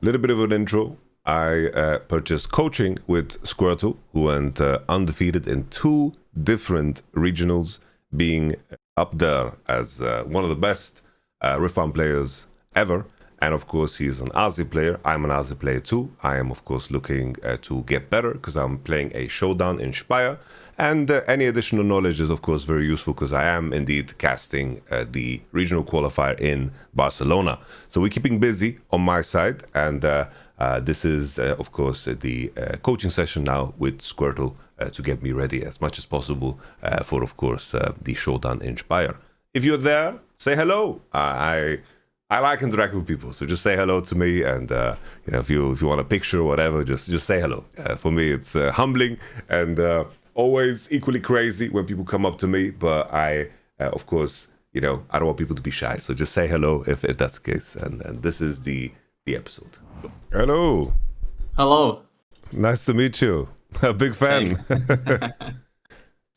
little bit of an intro. I purchased coaching with Squirtle, who went undefeated in 2 different regionals, being up there as one of the best Riftbound players ever. And of course, he's an Azir player. I'm an Azir player too. I am, of course, looking to get better because I'm playing a Showdown in Spire. And any additional knowledge is, of course, very useful because I am indeed casting the regional qualifier in Barcelona. So we're keeping busy on my side. And this is, of course, the coaching session now with Squirtle to get me ready as much as possible for, of course, the Showdown in Spire. If you're there, say hello. I like interacting with people, so just say hello to me, and if you want a picture or whatever, just say hello. For me, it's humbling and always equally crazy when people come up to me. But I, of course, I don't want people to be shy, so just say hello if that's the case. And this is the episode. Hello. Hello. Nice to meet you. A big fan.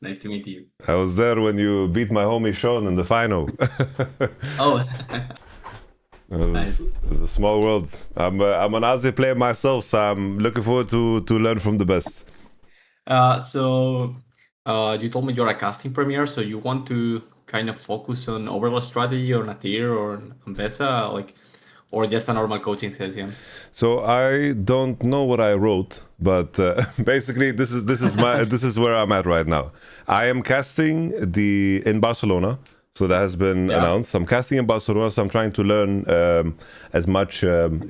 Nice to meet you. I was there when you beat my homie Sean in the final. Oh. Nice. It's a small world. I'm an Azir player myself, so I'm looking forward to learn from the best. So you told me you're a casting premier, so you want to kind of focus on overall strategy or Azir or Vendetta, or just a normal coaching session? So I don't know what I wrote, but basically this is where I'm at right now. I am casting in Barcelona. So that has been announced. I'm casting in Barcelona, so I'm trying to learn as much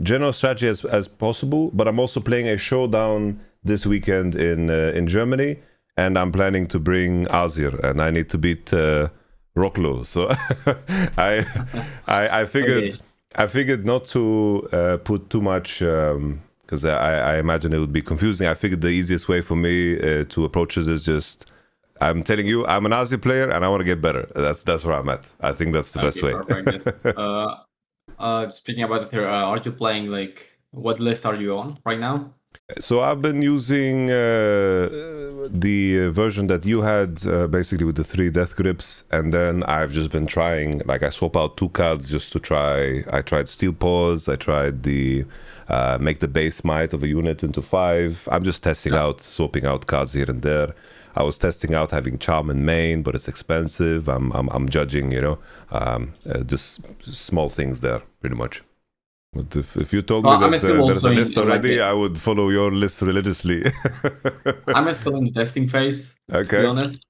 general strategy as possible. But I'm also playing a Showdown this weekend in Germany, and I'm planning to bring Azir, and I need to beat Roklo. So I figured not to put too much because I imagine it would be confusing. I figured the easiest way for me to approach this is just. I'm telling you, I'm an Azir player and I want to get better. That's where I'm at. I think that's the best way. Speaking about Azir, are you playing what list are you on right now? So I've been using the version that you had, basically with the 3 death grips, and then I've just been trying. I swap out 2 cards just to try. I tried Steel Paws. I tried the make the base might of a unit into 5. I'm just testing out, swapping out cards here and there. I was testing out having Charm in main, but it's expensive. I'm judging, just small things there, pretty much. But if you told me that there's a list already, I would follow your list religiously. I'm still in the testing phase, to be honest.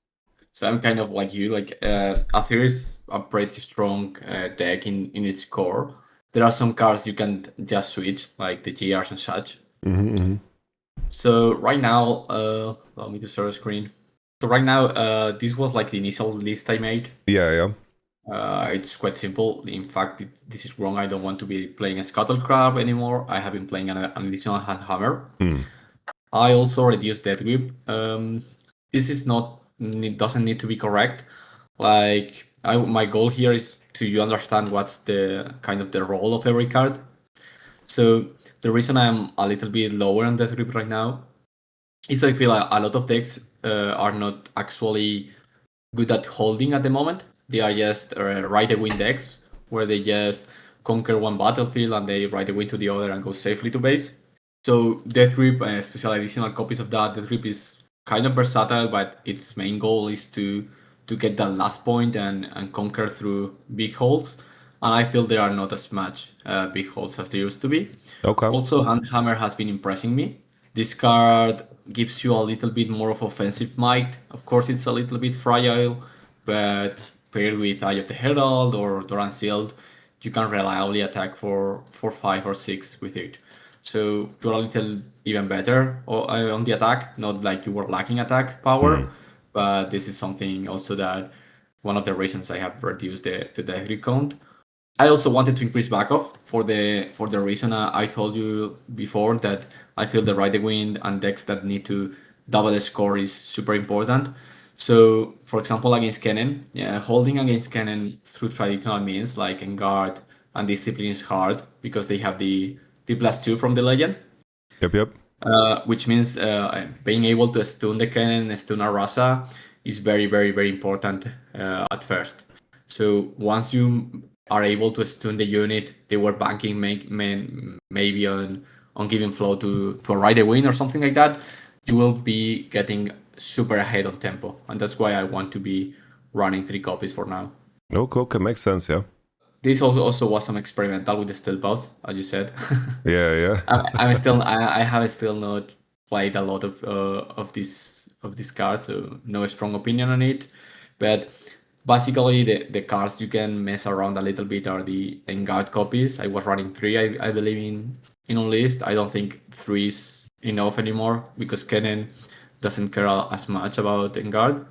So I'm kind of like you. Azir is a pretty strong deck in its core. There are some cards you can just switch, like the GRs and such. Mm-hmm. So right now, allow me to share a screen. So right now, this was the initial list I made. Yeah. It's quite simple. In fact, this is wrong. I don't want to be playing a Scuttle Crab anymore. I have been playing an additional Hand Hammer. I also reduced Death Grip. This is doesn't need to be correct. My goal here is to understand what's the kind of the role of every card. So the reason I'm a little bit lower on Death Grip right now is I feel a lot of decks are not actually good at holding at the moment. They are just ride a win decks where they just conquer one battlefield and they ride a win to the other and go safely to base. So Death Grip, special additional copies of that. Death Grip is kind of versatile, but its main goal is to get that last point and conquer through big holes. And I feel there are not as much big holes as there used to be. Okay. Also, Hand Hammer has been impressing me. This card gives you a little bit more of offensive might. Of course, it's a little bit fragile, but paired with Eye of the Herald or Doran Shield, you can reliably attack for 5 or 6 with it. So you're a little even better on the attack, not like you were lacking attack power, but this is something also that one of the reasons I have reduced the death grip count. I also wanted to increase backoff for the reason I told you before, that I feel the Ride the Wind and decks that need to double the score is super important. So, for example, against Cannon, holding against Cannon through traditional means like Engard and Discipline is hard because they have the +2 from the legend. Yep. Which means being able to stun the Cannon, stun a Rasa is very, very, very important at first. So once you are able to stun the unit. They were banking maybe on giving flow to a Riot win or something like that. You will be getting super ahead on tempo, and that's why I want to be running 3 copies for now. Okay, makes sense, yeah. This also was some experimental with the steel pulse, as you said. Yeah. I have still not played a lot of these cards, so no strong opinion on it. But basically, the cards you can mess around a little bit are the Engard copies. I was running 3, I believe in on list. I don't think 3 is enough anymore because Kennen doesn't care as much about Engard.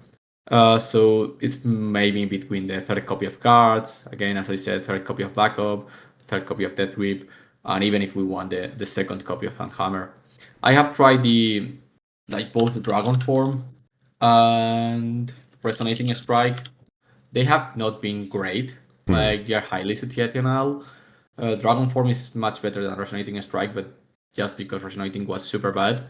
So it's maybe between the 3rd copy of cards, again, as I said, 3rd copy of backup, 3rd copy of Death Grip, and even if we want the 2nd copy of Handhammer. I have tried both the Dragon Form and Resonating Strike. They have not been great. Like, they are highly situational. Dragon Form is much better than Resonating Strike, but just because Resonating was super bad.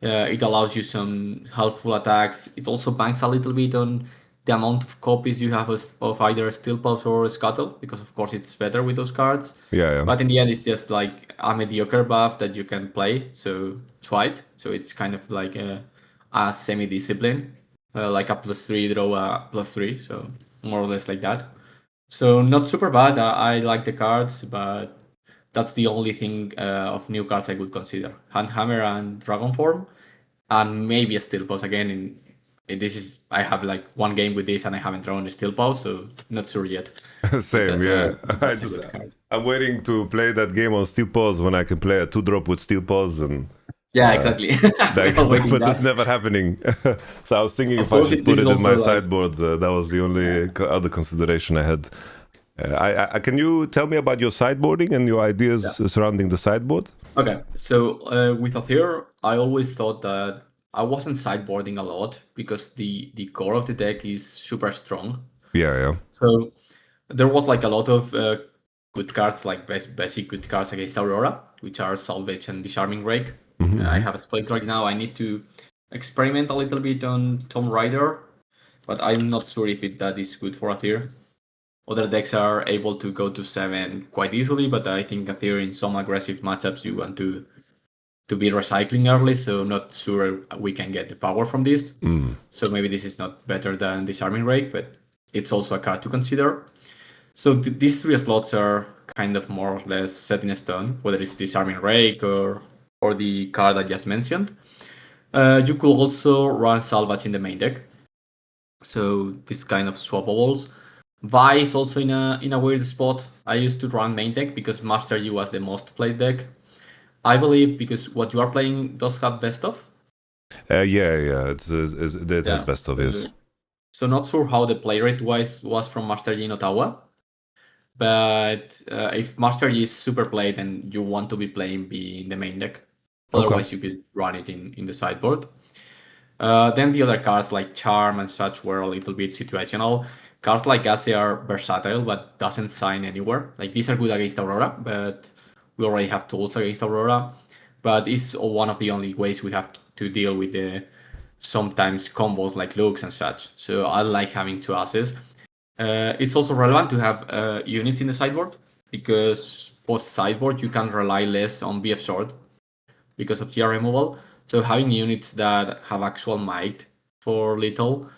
It allows you some helpful attacks. It also banks a little bit on the amount of copies you have of either Steel Pulse or Scuttle, because of course it's better with those cards. Yeah. But in the end, it's just like a mediocre buff that you can play twice. So it's kind of like a semi-discipline, like a +3 draw a +3. So more or less like that. So not super bad. I like the cards, but that's the only thing of new cards I would consider: Handhammer and Dragon Form, and maybe a Steel Pulse again. I have like 1 game with this, and I haven't drawn a Steel Pulse, so not sure yet. Same, yeah. I'm waiting to play that game on Steel Pulse when I can play a 2-drop with Steel Pulse and. Yeah, exactly. But that's never happening. So I was thinking if I should put it in my sideboard. That was the only other consideration I had. Can you tell me about your sideboarding and your ideas surrounding the sideboard? Okay, so with Azir, I always thought that I wasn't sideboarding a lot because the core of the deck is super strong. Yeah. So there was like a lot of good cards, like basic good cards against Aurora, which are Salvage and Disarming Rake. I have a split right now. I need to experiment a little bit on Tomb Raider, but I'm not sure if that is good for Azir. Other decks are able to go to 7 quite easily, but I think Azir in some aggressive matchups you want to be recycling early, so not sure we can get the power from this. So maybe this is not better than Disarming Rake, but it's also a card to consider. So these 3 slots are kind of more or less set in stone, whether it's Disarming Rake or the card I just mentioned. You could also run Salvage in the main deck. So this kind of swappables. Vi is also in a weird spot. I used to run main deck because Master Yi was the most played deck. I believe because what you are playing does have best of. Yeah. It has best of, yes. So not sure how the play rate was from Master Yi in Ottawa. But if Master Yi is super played and you want to be playing B in the main deck, otherwise you could run it in the sideboard. Then the other cards like Charm and such were a little bit situational. Cards like Azir are versatile, but doesn't sign anywhere. Like, these are good against Aurora, but we already have tools against Aurora. But it's one of the only ways we have to deal with the sometimes combos like looks and such. So I like having 2 Aces. It's also relevant to have units in the sideboard, because post sideboard you can rely less on BF Sword because of GR removal. So having units that have actual might for little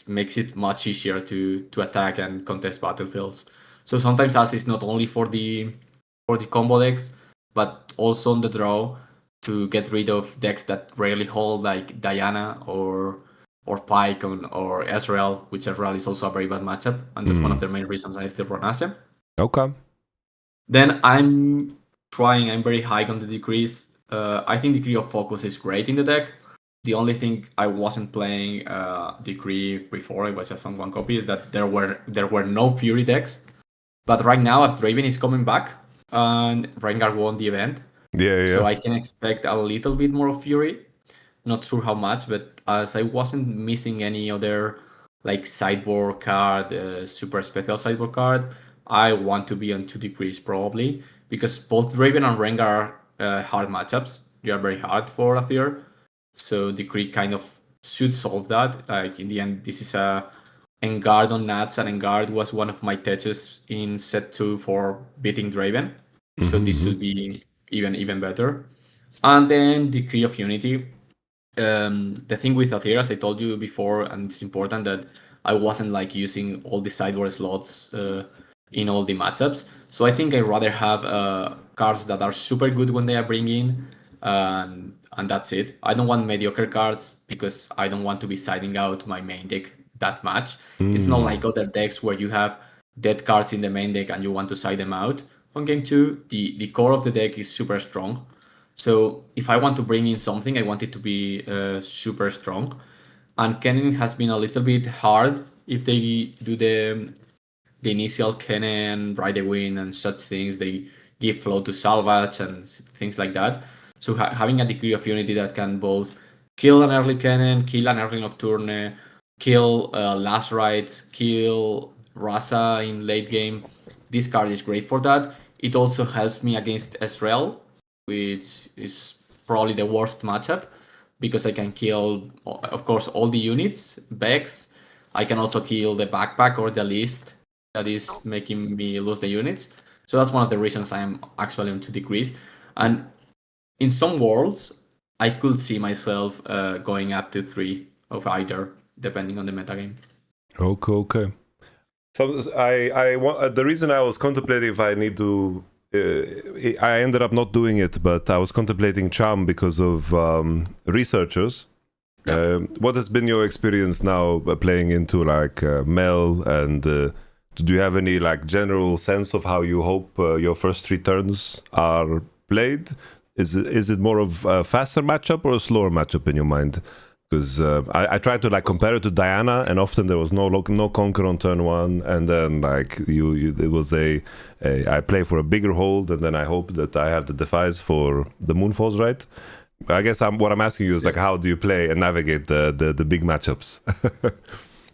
makes it much easier to attack and contest battlefields. So sometimes As is not only for the combo decks, but also on the draw to get rid of decks that rarely hold, like Diana or Pyke or Ezreal, which Ezreal is also a very bad matchup, and that's one of the main reasons I still run Ace. Okay. Then I'm very high on the decrease. I think Decree of Focus is great in the deck. The only thing I wasn't playing Decree before, it was just on 1 copy, is that there were no Fury decks. But right now, as Draven is coming back, and Rengar won the event, so I can expect a little bit more of Fury. Not sure how much, but as I wasn't missing any other like sideboard card, super special sideboard card, I want to be on 2 decrees probably, because both Draven and Rengar are hard matchups. They are very hard for Azir. So Decree kind of should solve that. Like, in the end, this is a Enguard on Nats, and Enguard was one of my touches in set 2 for beating Draven. So this should be even better. And then Decree of Unity. The thing with Azir, as I told you before, and it's important that I wasn't like using all the sideboard slots in all the matchups. So I think I'd rather have cards that are super good when they are bringing, and that's it. I don't want mediocre cards because I don't want to be siding out my main deck that much. It's not like other decks where you have dead cards in the main deck and you want to side them out. On game 2, the core of the deck is super strong. So if I want to bring in something, I want it to be super strong. And Cannon has been a little bit hard if they do the initial Cannon, Ride the Wind, and such things. They give flow to Salvage and things like that. So having a Decree of Unity that can both kill an early Cannon, kill an early Nocturne, kill Last Rites, kill Rasa in late game, this card is great for that. It also helps me against Ezreal, which is probably the worst matchup because I can kill, of course, all the units, Vex. I can also kill the backpack or the list that is making me lose the units. So that's one of the reasons I am actually on 2 degrees. And in some worlds, I could see myself going up to 3 of either, depending on the metagame. Okay. So the reason I was contemplating if I need to, I ended up not doing it, but I was contemplating Charm because of researchers. Yeah. What has been your experience now playing into like Mel, and do you have any like general sense of how you hope your first 3 turns are played? Is it more of a faster matchup or a slower matchup in your mind? Because I tried to like compare it to Diana, and often there was no conquer on turn 1, and then like it was I play for a bigger hold, and then I hope that I have the defies for the Moonfalls, right? I guess what I'm asking you is like, how do you play and navigate the big matchups?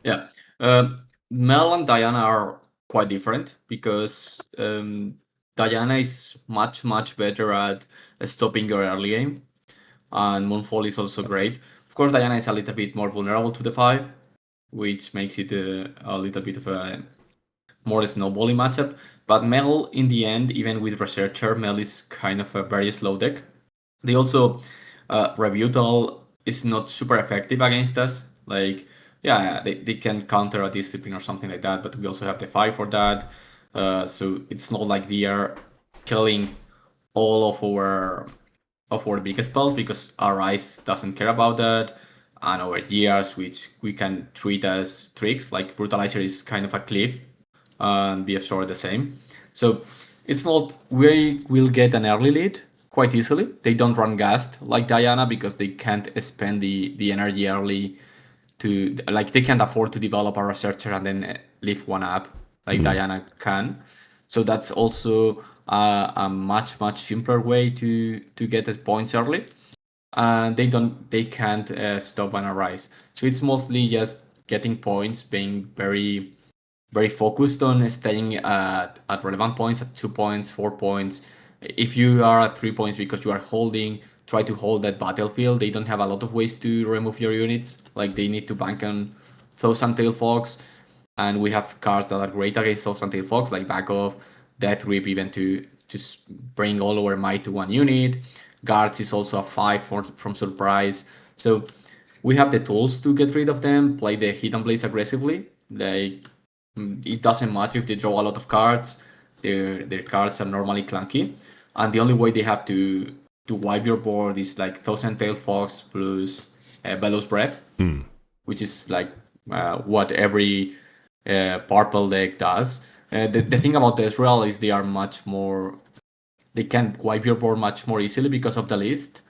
Yeah, Mel and Diana are quite different because Diana is much better at stopping your early game, and Moonfall is also great. Of course, Diana is a little bit more vulnerable to the 5, which makes it a little bit of a more snowballing matchup. But Mel, in the end, even with Researcher, Mel is kind of a very slow deck. They also, Rebutal is not super effective against us. Like, yeah, they can counter a Discipline or something like that, but we also have the 5 for that. So it's not like they are killing all of our biggest spells because our Ice doesn't care about that, and our GRs, which we can treat as tricks, like Brutalizer is kind of a cliff, and BF the same. So it's not, we will get an early lead quite easily. They don't run Gast like Diana because they can't spend the energy early to, like, they can't afford to develop a Researcher and then lift one up like Diana can. So that's also a much simpler way to get the points early, and they can't stop an Arise. So it's mostly just getting points, being very focused on staying at relevant points, at 2 points, 4 points. If you are at 3 points because you are holding, try to hold that battlefield. They don't have a lot of ways to remove your units. Like, they need to bank on Thousand Tail Fox, and we have cards that are great against Thousand Tail Fox, like Back Off, Death Grip, even to bring all our might to 1 unit. Guards is also a 5 from Surprise. So we have the tools to get rid of them, play the Hidden Blades aggressively. Like, it doesn't matter if they draw a lot of cards. Their cards are normally clunky, and the only way they have to wipe your board is like Thousand Tail Fox plus Bellows Breath, which is like what every purple deck does. The thing about the Ezreal is they can wipe your board much more easily because of the list.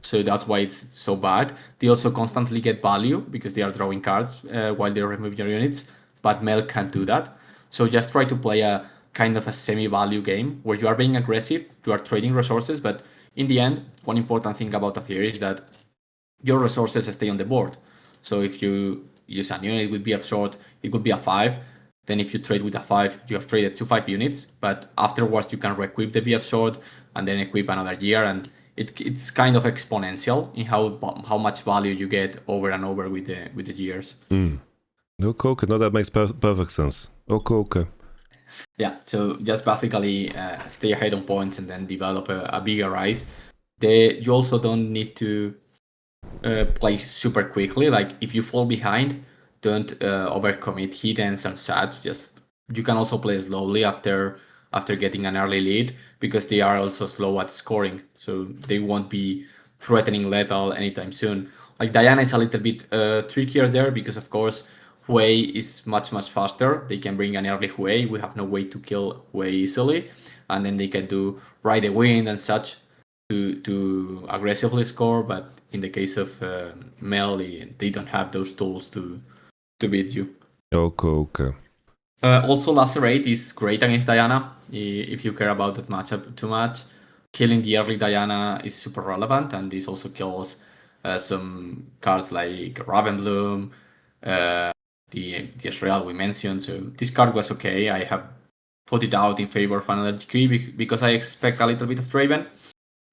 So that's why it's so bad. They also constantly get value because they are drawing cards while they remove your units, but Mel can't do that. So just try to play a kind of a semi-value game where you are being aggressive, you are trading resources, but in the end, one important thing about Azir is that your resources stay on the board. So if you use a unit with BF Sword, it could be a 5. Then if you trade with a 5, you have traded 2 5 units, but afterwards you can re-equip the BF Sword and then equip another gear, and it's kind of exponential in how much value you get over and over with the gears. Okay, okay. No, that makes perfect sense. Okay, okay. Yeah, so just basically stay ahead on points and then develop a bigger rise. You also don't need to play super quickly. Like if you fall behind, don't overcommit hiddens and such. Just you can also play slowly after getting an early lead, because they are also slow at scoring, so they won't be threatening lethal anytime soon. Like Diana is a little bit trickier there, because of course Hui is much faster. They can bring an early Hui. We have no way to kill Hui easily, and then they can do Ride the Wind and such to aggressively score. But in the case of Mel, they don't have those tools to beat you. Okay, okay. Also, Lacerate is great against Diana. If you care about that matchup too much, killing the early Diana is super relevant, and this also kills some cards like Ravenbloom, the Israel we mentioned. So this card was okay. I have put it out in favor of another decree because I expect a little bit of Draven.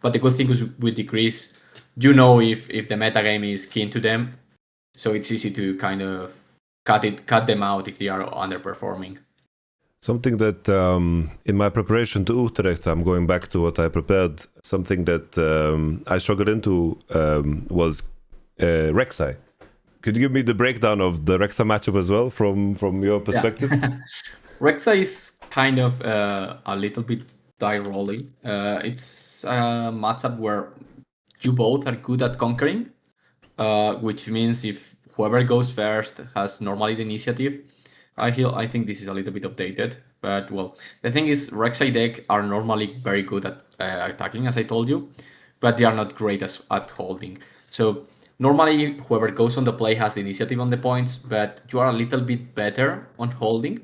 But the good thing is with decrees, you know if the metagame is keen to them, so it's easy to kind of cut them out if they are underperforming. Something that in my preparation to Utrecht, I'm going back to what I prepared. Something that I struggled into was Rek'Sai. Could you give me the breakdown of the Rek'Sai matchup as well from your perspective? Yeah. Rek'Sai is kind of a little bit die rolling. It's a matchup where you both are good at conquering, which means if whoever goes first has normally the initiative. I think this is a little bit updated, but well, the thing is, Rek'Sai deck are normally very good at attacking, as I told you, but they are not great at holding. So normally, whoever goes on the play has the initiative on the points, but you are a little bit better on holding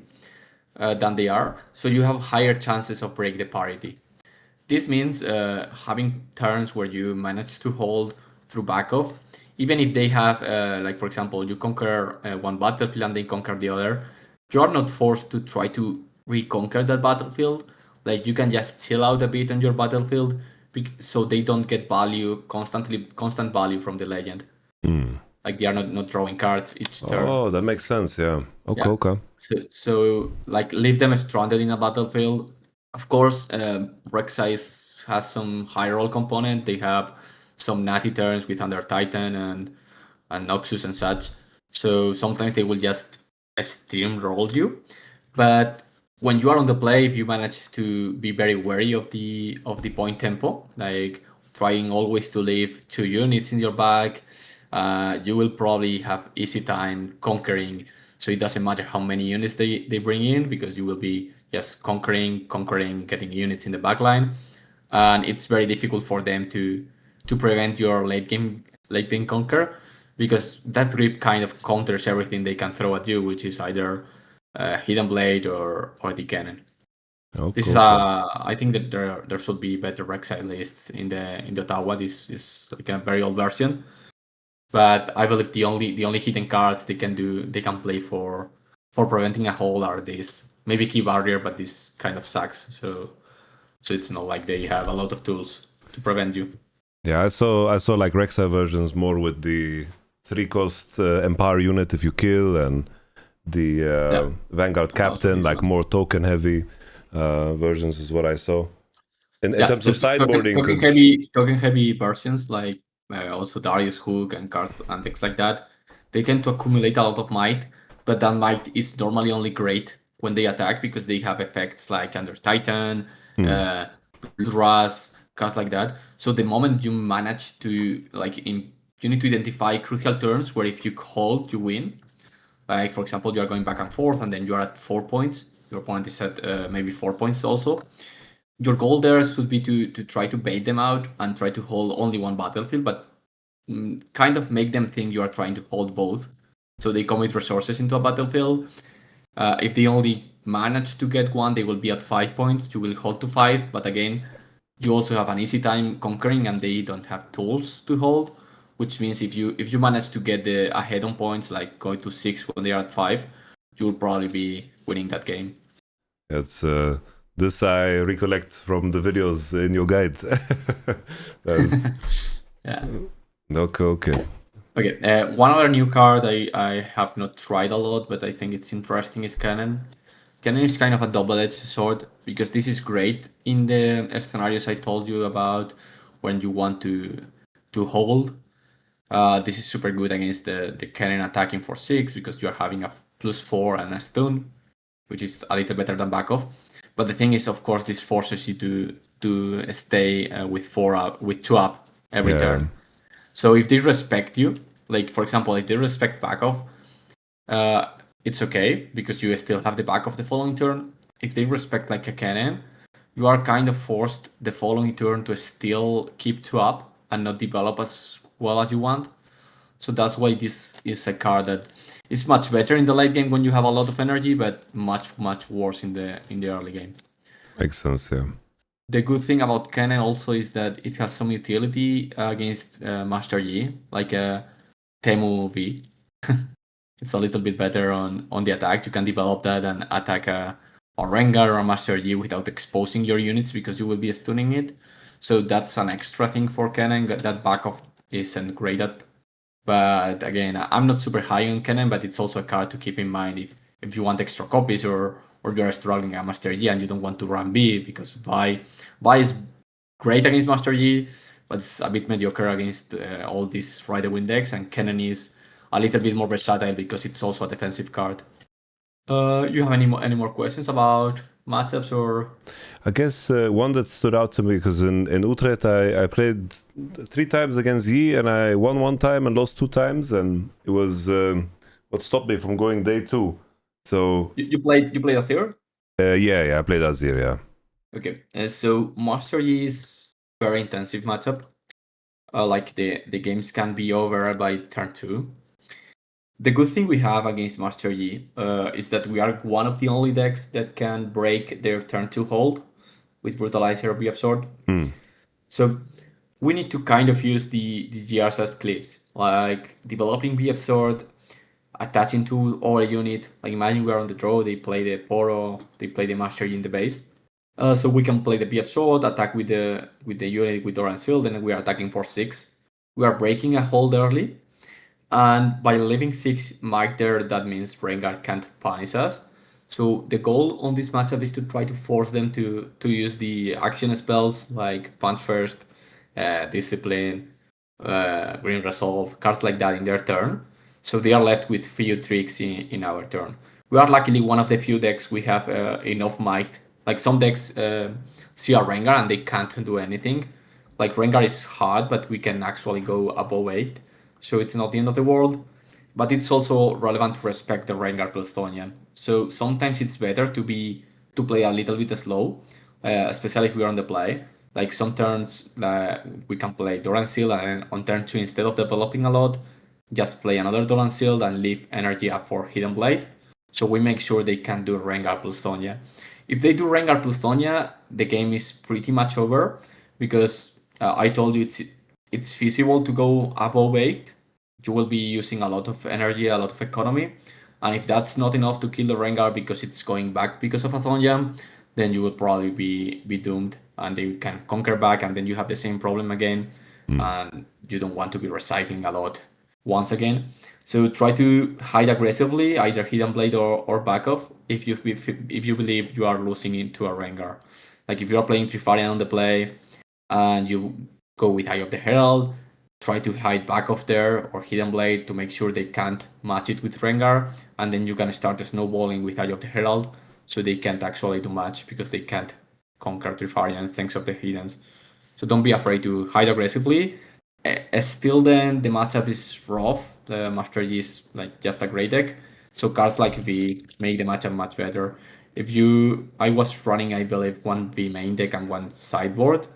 than they are, so you have higher chances of break the parity. This means having turns where you manage to hold through backoff, even if they have, like for example, you conquer one battlefield and they conquer the other, you are not forced to try to reconquer that battlefield. Like you can just chill out a bit on your battlefield, so they don't get constant value from the legend. Like they are not drawing cards each turn. Oh, that makes sense. Yeah. Okay. Yeah. Okay. So like leave them stranded in a battlefield. Of course, Rek'Sai has some high roll component. They have some natty turns with Under Titan and Noxus and such. So sometimes they will just steamroll you. But when you are on the play, if you manage to be very wary of the point tempo, like trying always to leave 2 units in your bag, you will probably have easy time conquering. So it doesn't matter how many units they bring in, because you will be just conquering, getting units in the backline, and it's very difficult for them to prevent your late game conquer, because that grip kind of counters everything they can throw at you, which is either Hidden Blade or the cannon. Okay. This is I think that there should be better Rek'Sai lists in the Ottawa. This is like a very old version, but I believe the only hidden cards they can play for preventing a hold are these. Maybe Key Barrier, but this kind of sucks. So it's not like they have a lot of tools to prevent you. Yeah, I saw like Rek'Sai versions more with the 3-cost Empire unit if you kill, and the Vanguard Captain, like more token heavy versions is what I saw. In terms of sideboarding, token heavy versions like also Darius Hook and cards and things like that, they tend to accumulate a lot of might, but that might is normally only great when they attack, because they have effects like Under Titan, Rust, cards like that. So the moment you manage to you need to identify crucial turns where if you hold, you win. Like for example, you are going back and forth, and then you are at 4 points. Your opponent is at maybe 4 points also. Your goal there should be to try to bait them out and try to hold only one battlefield, but kind of make them think you are trying to hold both. So they commit resources into a battlefield. If they only manage to get one, they will be at 5 points. You will hold to 5, but again, you also have an easy time conquering, and they don't have tools to hold. Which means if you manage to get the ahead on points, like going to 6 when they are at 5, you will probably be winning that game. It's this I recollect from the videos in your guides. Yeah. Okay. Okay, one other new card I have not tried a lot, but I think it's interesting is Cannon. Cannon is kind of a double-edged sword because this is great in the scenarios I told you about when you want to hold. This is super good against the cannon attacking for 6 because you're having a +4 and a stun, which is a little better than back off. But the thing is, of course, this forces you to stay with 4 up, with 2 up every turn. So if they respect you, like for example, if they respect back off, it's okay because you still have the back of the following turn. If they respect like a cannon, you are kind of forced the following turn to still keep 2 up and not develop as well as you want. So that's why this is a card that is much better in the late game when you have a lot of energy, but much worse in the early game. Makes sense, yeah. The good thing about Cannon also is that it has some utility against Master Yi, like a Temu V. It's a little bit better on the attack. You can develop that and attack a Rengar or a Master Yi without exposing your units because you will be stunning it. So that's an extra thing for Cannon. That back off isn't great at. But again, I'm not super high on Cannon, but it's also a card to keep in mind if you want extra copies or you're struggling at Master Yi and you don't want to run B because Vi is great against Master Yi, but it's a bit mediocre against all these Riot win decks, and Cannon is a little bit more versatile because it's also a defensive card. You have any more questions about matchups or? I guess one that stood out to me because in Utrecht I played 3 times against Yi and I won 1 time and lost 2 times, and it was what stopped me from going day 2. So you played Azir? Yeah, I played Azir, yeah. Okay, so Master Yi is very intensive matchup. Like the games can be over by turn 2. The good thing we have against Master Yi is that we are one of the only decks that can break their turn 2 hold with Brutalizer or BF Sword. So we need to kind of use the GRs as clips, like developing BF Sword, attaching to our unit. Like imagine we are on the draw, they play the Poro, they play the Master Yi in the base. So we can play the BF Sword, attack with the unit with Oran Shield, and we are attacking for 6. We are breaking a hold early. And by leaving 6 Mike there, that means Rengar can't punish us. So the goal on this matchup is to try to force them to use the action spells like Punch First, Discipline, Green Resolve, cards like that in their turn. So they are left with few tricks in our turn. We are luckily one of the few decks we have enough might. Like some decks see a Rengar and they can't do anything. Like Rengar is hard, but we can actually go above 8. So it's not the end of the world, but it's also relevant to respect the Rengar plus Thonia. So sometimes it's better to play a little bit slow, especially if we're on the play. Like some turns we can play Doran Seal, and on turn 2 instead of developing a lot, just play another Doran Seal and leave energy up for Hidden Blade. So we make sure they can do Rengar plus Thonia. If they do Rengar plus Thonia, the game is pretty much over because I told you it's feasible to go above 8. You will be using a lot of energy, a lot of economy. And if that's not enough to kill the Rengar because it's going back because of a Thonjam, then you will probably be doomed and they can conquer back, and then you have the same problem again. And you don't want to be recycling a lot once again. So try to hide aggressively, either Hidden Blade or back off if you believe you are losing into a Rengar. Like if you are playing Trifarian on the play and you go with Eye of the Herald, try to hide back off there or Hidden Blade to make sure they can't match it with Rengar, and then you can start snowballing with Eye of the Herald so they can't actually do much because they can't conquer Trifarian thanks of the Hiddens. So don't be afraid to hide aggressively. Still then, the matchup is rough. The Master Yi is like just a great deck. So cards like V make the matchup much better. I was running, I believe, 1 V main deck and 1 sideboard.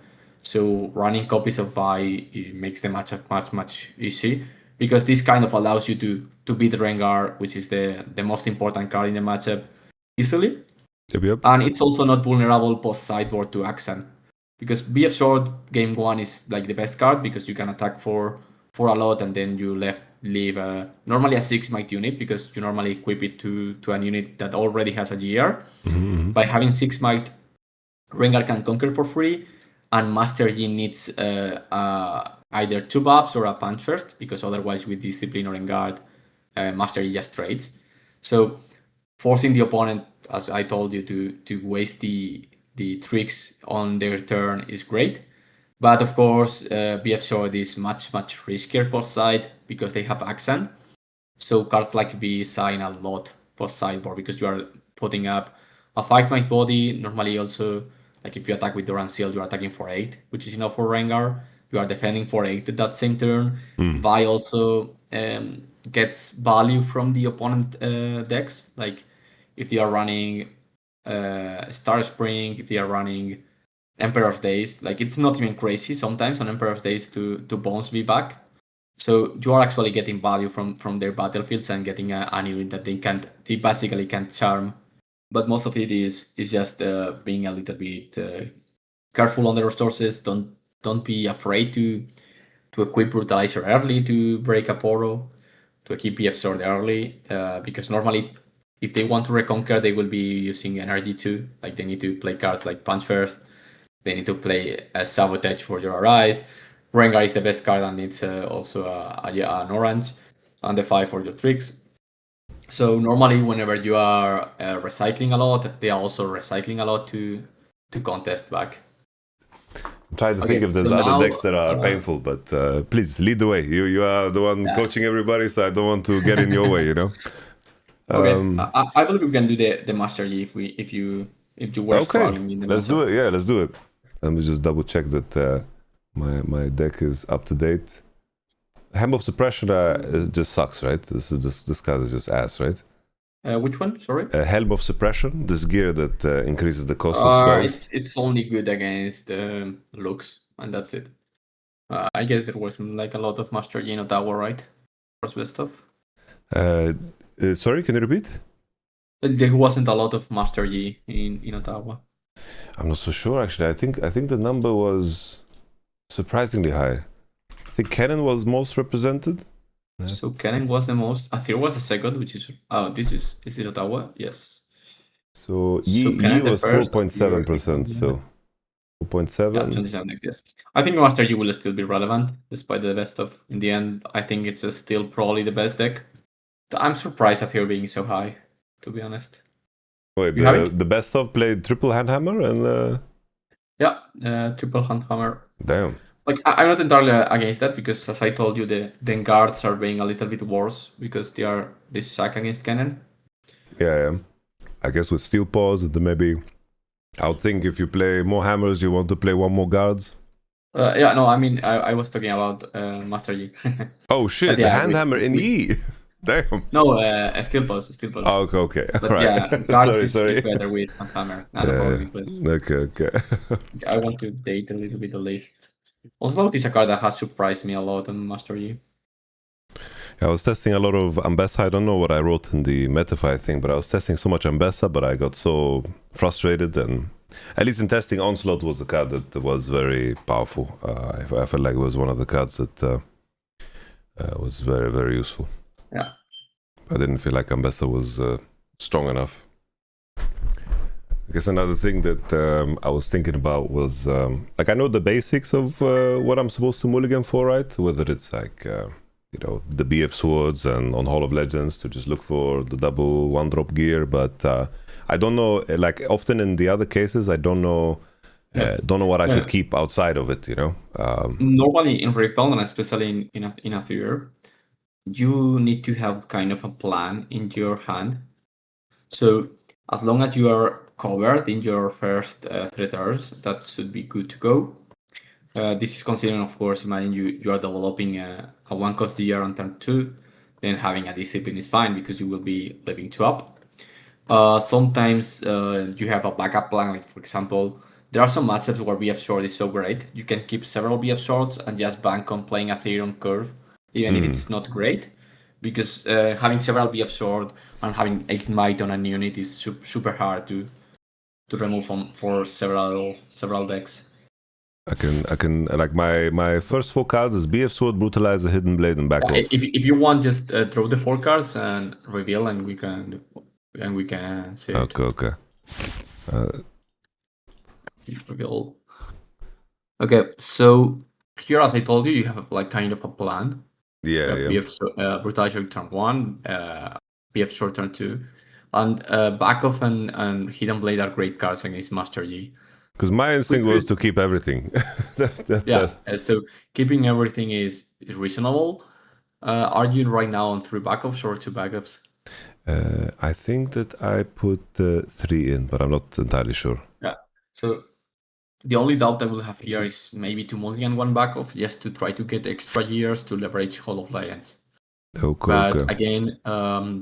So running copies of Vi makes the matchup much easy because this kind of allows you to beat Rengar, which is the most important card in the matchup, easily. Yep. And it's also not vulnerable post sideboard to Axan. Because BF Sword game 1 is like the best card because you can attack for a lot and then you leave normally a 6 might unit because you normally equip it to a unit that already has a GR. By having 6 might, Rengar can conquer for free. and Master Yi needs either 2 buffs or a punch first, because otherwise with Discipline or Enguard, Master Yi just trades. So forcing the opponent, as I told you, to waste the tricks on their turn is great. But of course, BF Sword is much riskier post side because they have accent. So cards like V sign a lot post sideboard because you are putting up a 5-point body. Normally also, like if you attack with Duran Seal, you are attacking for 8, which is enough for Rengar. You are defending for 8 at that same turn. Vi also gets value from the opponent decks. Like if they are running Star Spring, if they are running Emperor's Days, like it's not even crazy sometimes on Emperor's Days to bounce V back. So you are actually getting value from their battlefields and getting an unit that they basically can't charm. But most of it is just being a little bit careful on the resources. Don't be afraid to equip Brutalizer early to break a portal, to equip BF Sword early, because normally if they want to reconquer, they will be using energy too. Like they need to play cards like Punch First. They need to play a Sabotage for your Arise. Rengar is the best card and it's also an orange, and the 5 for your tricks. So normally whenever you are recycling a lot, they are also recycling a lot to contest back. I'm trying to think if there's other decks that are painful, but please lead the way. You are the one coaching everybody, so I don't want to get in your way, you know. Okay, I believe we can do the Master Yi if you were struggling in the let's do it. Yeah, let's do it. Let me just double check that my deck is up to date. Helm of Suppression just sucks, right? This card is just ass, right? Which one? Sorry. Helm of Suppression. This gear that increases the cost of spells. It's only good against looks, and that's it. I guess there wasn't like a lot of Master Yi in Ottawa, right? First best stuff. Sorry, can you repeat? There wasn't a lot of Master Yi in Ottawa. I'm not so sure actually. I think the number was surprisingly high. I think Cannon was most represented. So Cannon was the most. Azir was the second, which is is it Ottawa? Yes. So Yi was 4.7%. So 4.7. Yeah, 27 yes. I think Master Yi will still be relevant despite the best of. In the end, I think it's still probably the best deck. I'm surprised Azir being so high, to be honest. Wait, the best of played triple handhammer and triple handhammer. Damn. Like I'm not entirely against that because, as I told you, the guards are being a little bit worse because they suck against Cannon. Yeah. I guess with Steel Paws, maybe I would think if you play more hammers, you want to play one more guards. No, I mean I was talking about Master Yi. Oh shit! The hand hammer in Yi. Damn. No, Steel Paws. Oh, okay. But right. yeah, guards is better with hammer. Okay. I want to update a little bit the list. Also, this is a card that has surprised me a lot on Master Yi. I was testing a lot of Ambessa. I don't know what I wrote in the Metafy thing, but I was testing so much Ambessa, but I got so frustrated. And at least in testing, Onslaught was a card that was very powerful. I felt like it was one of the cards that was very, very useful. Yeah. I didn't feel like Ambessa was strong enough. I guess another thing that I was thinking about was like I know the basics of what I'm supposed to mulligan for, right? Whether it's like the BF swords and on Hall of Legends to just look for the double 1-drop gear, but I don't know. Like often in the other cases, I don't know. Don't know what I should keep outside of it. Normally in Riftbound, and especially in Azir, you need to have kind of a plan in your hand. So as long as you are covered in your first 3 turns, that should be good to go. This is considering, of course, imagine you are developing a 1-cost gear on turn 2, then having a discipline is fine because you will be leveling 2 up. Sometimes you have a backup plan, like for example, there are some matchups where BF Sword is so great, you can keep several BF Swords and just bank on playing a Ethereum curve, even if it's not great, because having several BF Sword and having 8 might on a unit is super hard to remove for several decks. I can like my first 4 cards is BF Sword, Brutalizer, Hidden Blade, and Back Off. If you want, just throw the 4 cards and reveal, and we can say okay. reveal. Okay, so here, as I told you, you have like kind of a plan. Yeah, yeah. BF Brutalizer turn 1, BF short turn 2, and Back Off and Hidden Blade are great cards against Master Yi. Because my instinct was to keep everything. So keeping everything is reasonable. Are you right now on 3 backups or 2 backups? I think that I put 3 in, but I'm not entirely sure. Yeah. So the only doubt I will have here is maybe to mulligan 1 backup just to try to get extra years to leverage Hall of Legends. Okay, But okay. again,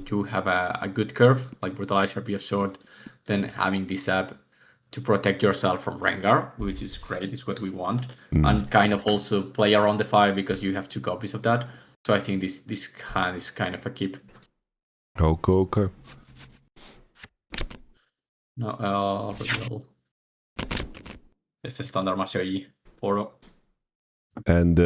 you have a good curve like Brutalizer, BF Short, then having this app to protect yourself from Rengar, which is great, is what we want, and kind of also play around the 5 because you have 2 copies of that. So I think this hand is kind of a keep. Okay, okay. No, it's the standard Master Yi Poro. And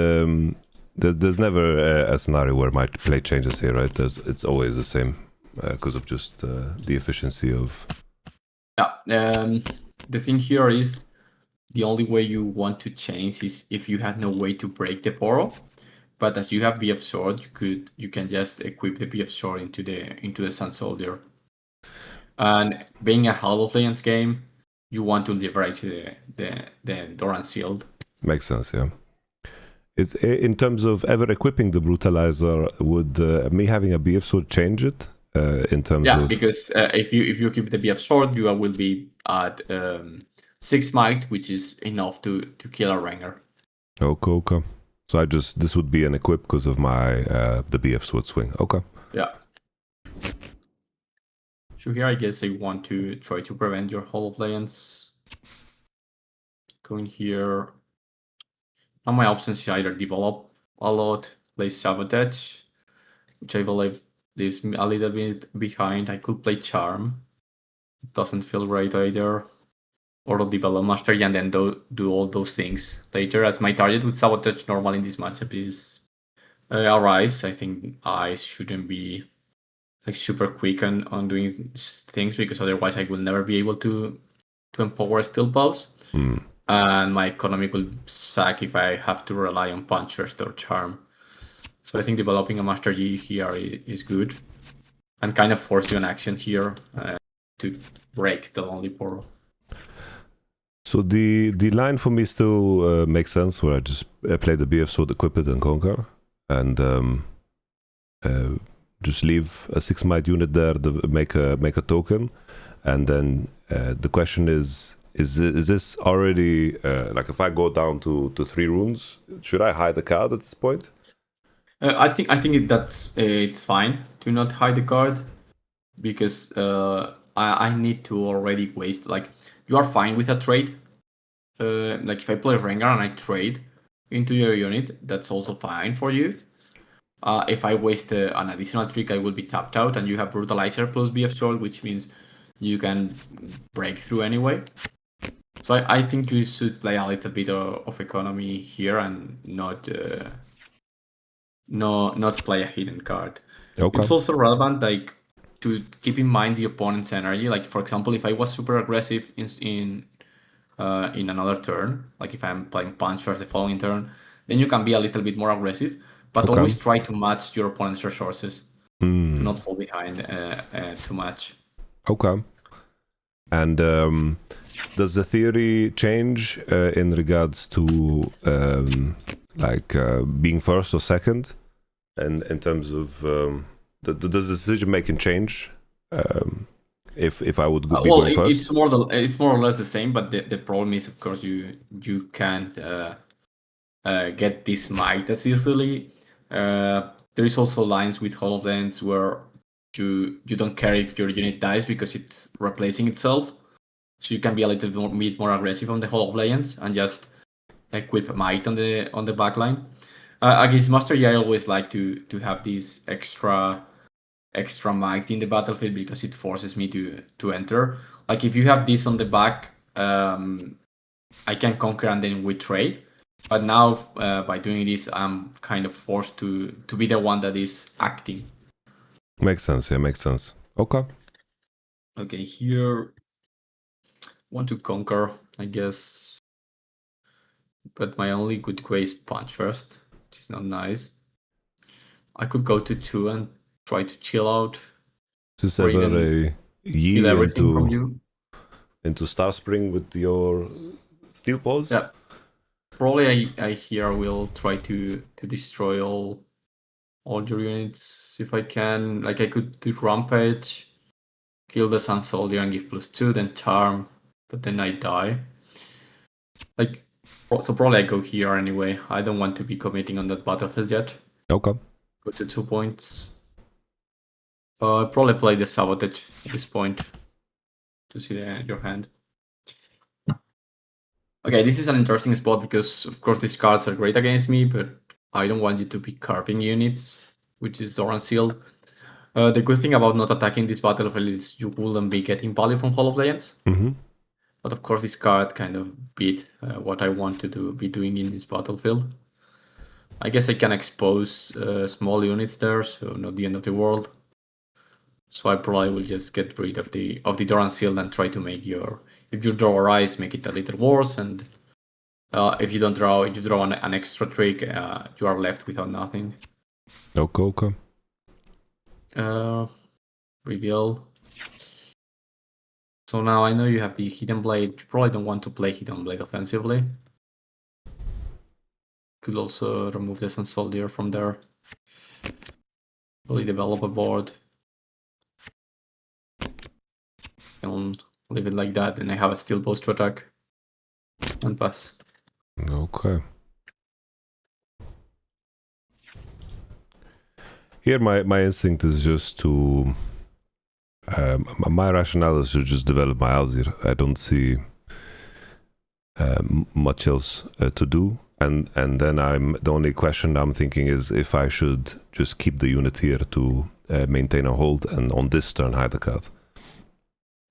there's never a scenario where my play changes here, right? It's always the same because of just the efficiency of. Yeah. The thing here is the only way you want to change is if you have no way to break the Poro. But as you have BF Sword, you can just equip the BF Sword into the Sun Soldier. And being a Hall of Legends game, you want to leverage the Doran Shield. Makes sense, yeah. It's in terms of ever equipping the Brutalizer, would me having a BF Sword change it? In terms of because if you keep the BF Sword, you will be at 6 might, which is enough to kill a Rengar. Okay. So this would be an equip because of my the BF Sword swing. Okay. Yeah. So here I guess I want to try to prevent your Hall of Legends. Going here. Now my options is either develop a lot, play Sabotage, which I believe leaves me a little bit behind. I could play Charm. It doesn't feel right either. Or develop Mastery and then do all those things later, as my target with Sabotage normal in this matchup is Arise. I think I shouldn't be like super quick on doing things because otherwise I will never be able to empower Steel Pulse. And my economy will suck if I have to rely on Punch First or Charm. So I think developing a Master Yi here is good and kind of force you an action here to break the Lonely Portal. So the line for me still makes sense, where I just play the BF Sword, equip it, and conquer, and just leave a 6 might unit there to make a token, and then the question is this already like if I go down to 3 runes, should I hide the card at this point? I think it's fine to not hide the card because I need to already waste, like, you are fine with a trade. Like if I play Rengar and I trade into your unit, that's also fine for you. If I waste an additional trick, I will be tapped out, and you have Brutalizer plus BF Sword, which means you can break through anyway. So I think you should play a little bit of economy here and not play a hidden card. Okay. It's also relevant, like, to keep in mind the opponent's energy. Like, for example, if I was super aggressive in another turn, like if I'm playing Punch First the following turn, then you can be a little bit more aggressive, but always try to match your opponent's resources to not fall behind too much. Okay. And does the theory change in regards to being first or second, and in terms of does the decision making change if I would be going first? It's more or less the same, but the problem is, of course, you can't get this might as easily. There is also lines with Hall of Legends where you don't care if your unit dies because it's replacing itself. So you can be a little bit more aggressive on the Hall of Legends and just equip might on the backline. Against Master Yi, I always like to have this extra might in the battlefield because it forces me to enter. Like if you have this on the back, I can conquer and then we trade. But now by doing this, I'm kind of forced to be the one that is acting. Makes sense. Yeah, makes sense. Okay. Okay, here want to conquer, I guess. but my only good way is punch first, which is not nice. I could go to 2 and try to chill out. Just Or ever even a steal Yi everything from you. into Starspring with your steel paws? Yeah. Probably I here will try to destroy all your units if I can. Like I could do Rampage, kill the Sun Soldier and give +2, then Charm, but then I die. Like, so probably I go here anyway. I don't want to be committing on that battlefield yet. Okay. Go to 2 points. Probably play the Sabotage at this point to see your hand. Okay, this is an interesting spot because, of course, these cards are great against me, but I don't want you to be carving units, which is Doran Sealed. The good thing about not attacking this battlefield is you wouldn't be getting value from Hall of Legends. Mm-hmm. But of course, this card kind of beat what I want to be doing in this battlefield. I guess I can expose small units there, so not the end of the world. So I probably will just get rid of the Doran Shield and try to make if you draw a Rise, make it a little worse, and if you draw an extra trick, you are left without nothing. Okay. Reveal. So now I know you have the Hidden Blade. You probably don't want to play Hidden Blade offensively. Could also remove the Sun Soldier from there. Really develop a board. And leave it like that, and I have a Steel Post to attack. And pass. Okay. Here, my instinct is just to... my rationale is to just develop my Azir. I don't see much else to do. And then the only question I'm thinking is if I should just keep the unit here to maintain a hold and on this turn hide a card.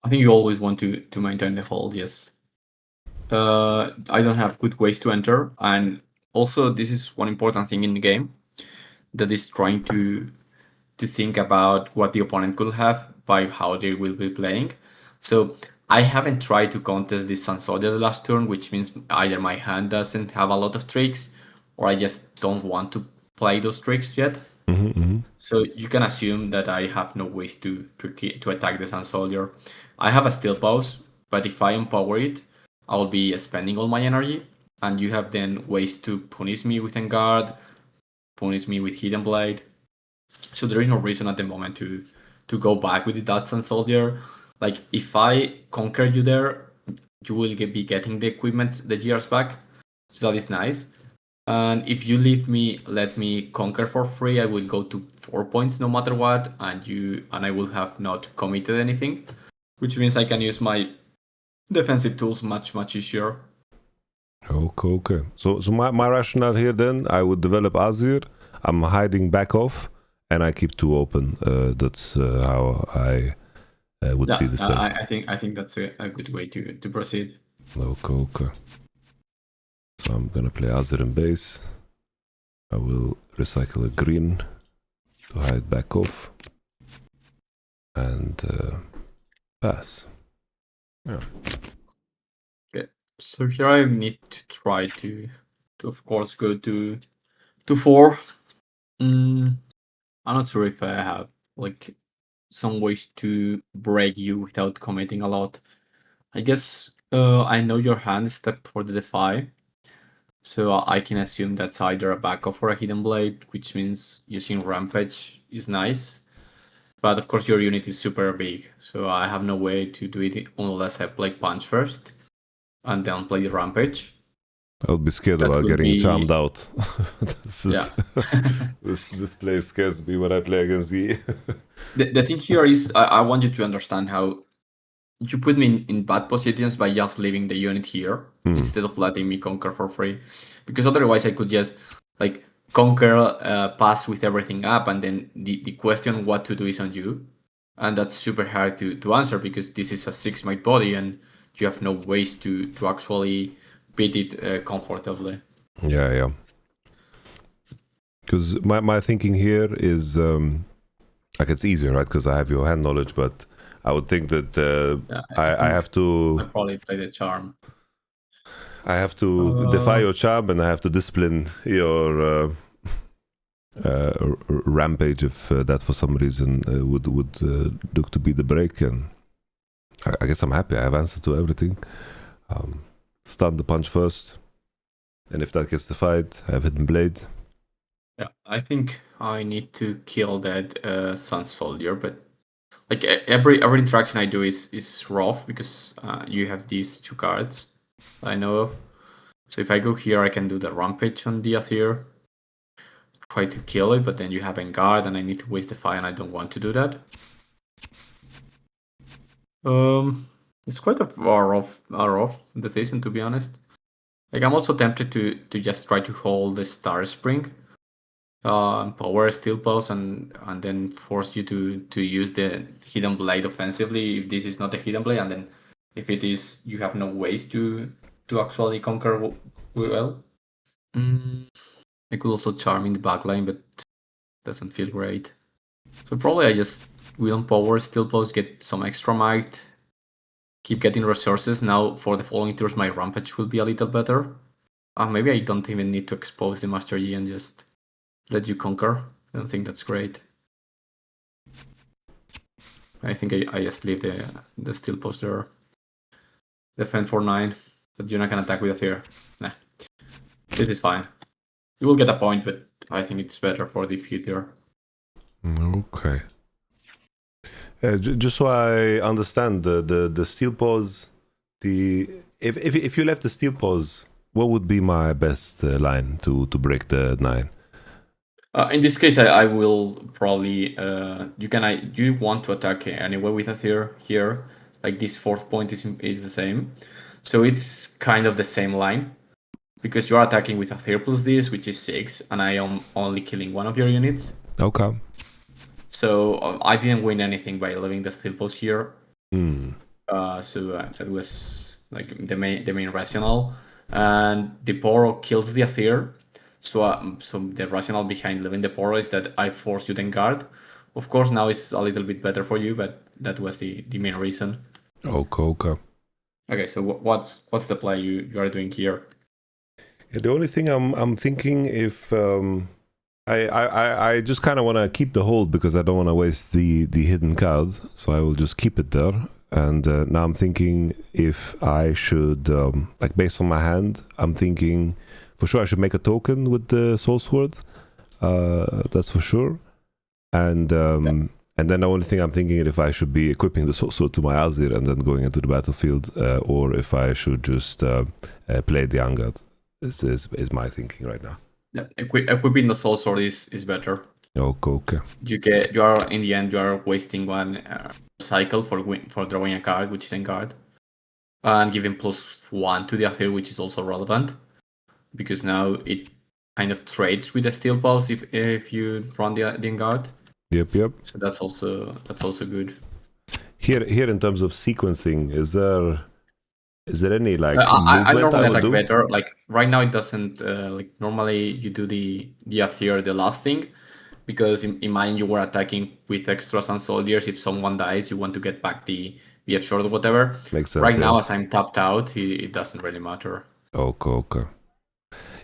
I think you always want to maintain the hold, yes. I don't have good ways to enter, and also this is one important thing in the game that is trying to think about what the opponent could have by how they will be playing. So I haven't tried to contest this Sun Soldier the last turn, which means either my hand doesn't have a lot of tricks, or I just don't want to play those tricks yet. So you can assume that I have no ways to attack the Sun Soldier. I have a Steel Pause, but if I empower it, I will be spending all my energy, and you have then ways to punish me with Enguard, punish me with Hidden Blade. So there is no reason at the moment to go back with the Sun Soldier. Like, if I conquer you there, you will be getting the equipment, the gears back. So that is nice. And if you let me conquer for free, I will go to 4 points no matter what, and I will have not committed anything, which means I can use my defensive tools much easier. Okay. So my rationale here then, I would develop Azir. I'm hiding back off, and I keep 2 open. That's how I would see this. I think that's a good way to proceed. Okay. So I'm gonna play Azir in base. I will recycle a green to hide back off and pass. Yeah. Okay. So here I need to try to of course go to 4. I'm not sure if I have like some ways to break you without committing a lot. I guess I know your hand step for the Defy, so I can assume that's either a backup or a Hidden Blade, which means using Rampage is nice. But of course your unit is super big, so I have no way to do it unless I play Punch first and then play the Rampage. I'll be scared about getting charmed out. This play scares me when I play against Yi. The thing here is I want you to understand how you put me in bad positions by just leaving the unit here instead of letting me conquer for free. Because otherwise I could just like conquer, pass with everything up, and then the question what to do is on you. And that's super hard to answer because this is a 6-mate body and you have no ways to actually beat it comfortably. Yeah. Because my thinking here is like it's easier, right? Because I have your hand knowledge, but I would think that I have to... I probably play the Charm. I have to defy your charm, and I have to discipline your rampage if that for some reason would look to be the break. And I guess I'm happy. I have answer to everything. Stun the punch first, and if that gets defied, I have Hidden Blade. Yeah, I think I need to kill that Sun Soldier, but like every interaction I do is rough because you have these 2 cards I know of. So if I go here, I can do the Rampage on the Azir, try to kill it, but then you have Engard, and I need to waste the fire, and I don't want to do that. It's quite a rough decision, to be honest. Like, I'm also tempted to just try to hold the Star Spring, power Steel Pulse, and then force you to use the Hidden Blade offensively if this is not a Hidden Blade, and then if it is, you have no ways to actually conquer well. I could also Charm in the backline, but doesn't feel great. So probably I just will on power Steel Pulse, get some extra might, keep getting resources. Now for the following turns, my Rampage will be a little better. Maybe I don't even need to expose the Master Yi and just let you conquer. I don't think that's great. I think I just leave the Steel Pulse there. Defend for 9, but you're not gonna attack with Azir. Nah, this is fine. You will get a point, but I think it's better for the future. Okay. Just so I understand, the Steel Pause, if you left the Steel Pause, what would be my best line to break the 9? In this case, I will probably you want to attack anyway with Azir here. Like, this 4th point is the same, so it's kind of the same line because you are attacking with Azir plus this, which is 6, and I am only killing one of your units. Okay. So I didn't win anything by leaving the Steel Pulse here. So that was like the main rationale, and the Poro kills the Azir. So the rationale behind leaving the Poro is that I force you to guard. Of course, now it's a little bit better for you, but that was the main reason. Okay. Okay, so what's the play you are doing here? Yeah, the only thing I'm thinking, if I just kind of want to keep the hold because I don't want to waste the hidden card, so I will just keep it there. And now I'm thinking if I should, like, based on my hand, I'm thinking for sure I should make a token with the Soul Sword. That's for sure. And then the only thing I'm thinking is if I should be equipping the Soul Sword to my Azir and then going into the battlefield, or if I should just play the Angad. This is my thinking right now. Yeah, equipping the Soul Sword is better. Okay. You are in the end you are wasting one cycle for drawing a card, which is Engard, and giving +1 to the Azir, which is also relevant because now it kind of trades with the Steel Pulse if you run the Engard. Yep. So that's also good. Here in terms of sequencing, is there any like I movement normally I would like do? better. Like right now, it doesn't. Like normally, you do the Azir the last thing, because in mine you were attacking with extras and soldiers. If someone dies, you want to get back the BF short or whatever. Makes sense. Right now, as I'm tapped out, it doesn't really matter. Okay.